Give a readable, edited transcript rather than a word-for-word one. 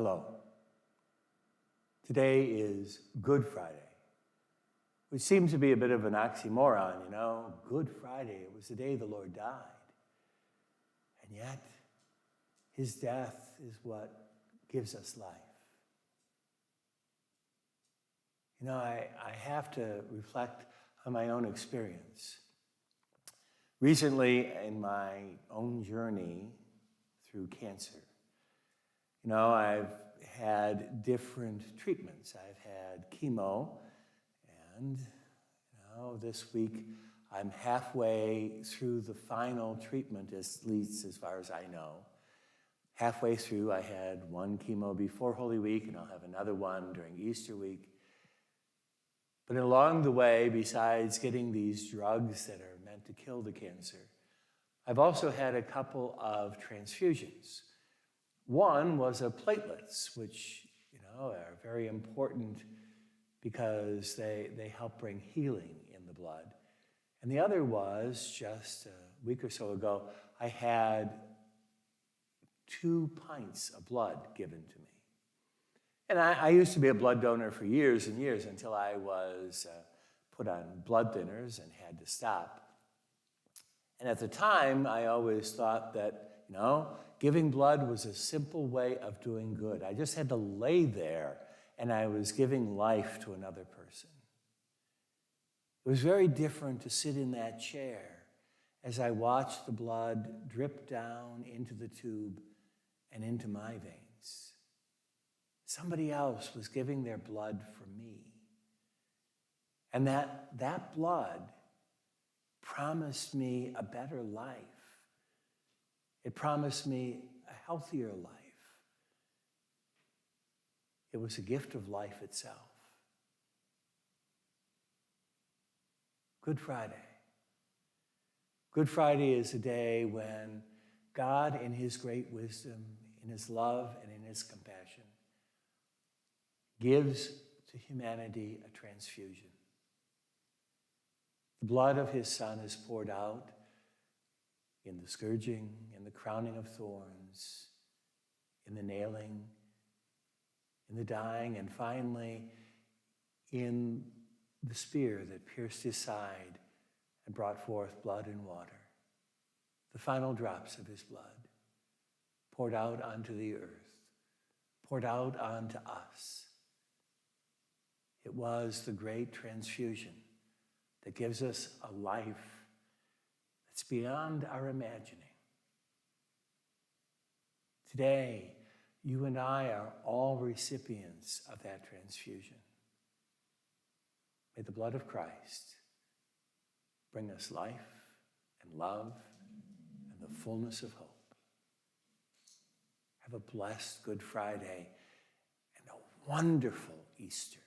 Hello. Today is Good Friday, which seems to be a bit of an oxymoron, you know. Good Friday, it was the day the Lord died. And yet, his death is what gives us life. You know, I have to reflect on my own experience. Recently, in my own journey through cancer, you know, I've had different treatments. I've had chemo, and this week I'm halfway through the final treatment, at least as far as I know. Halfway through, I had one chemo before Holy Week, and I'll have another one during Easter week. But along the way, besides getting these drugs that are meant to kill the cancer, I've also had a couple of transfusions. One was of platelets, which are very important because they help bring healing in the blood. And the other was just a week or so ago, I had 2 pints of blood given to me. And I used to be a blood donor for years and years until I was put on blood thinners and had to stop. And at the time, I always thought that, giving blood was a simple way of doing good. I just had to lay there, and I was giving life to another person. It was very different to sit in that chair as I watched the blood drip down into the tube and into my veins. Somebody else was giving their blood for me. And that blood promised me a better life. It promised me a healthier life. It was a gift of life itself. Good Friday. Good Friday is a day when God, in his great wisdom, in his love, and in his compassion, gives to humanity a transfusion. The blood of his Son is poured out in the scourging, in the crowning of thorns, in the nailing, in the dying, and finally in the spear that pierced his side and brought forth blood and water. The final drops of his blood poured out onto the earth, poured out onto us. It was the great transfusion that gives us a life that's beyond our imagining. Today, you and I are all recipients of that transfusion. May the blood of Christ bring us life and love and the fullness of hope. Have a blessed Good Friday and a wonderful Easter.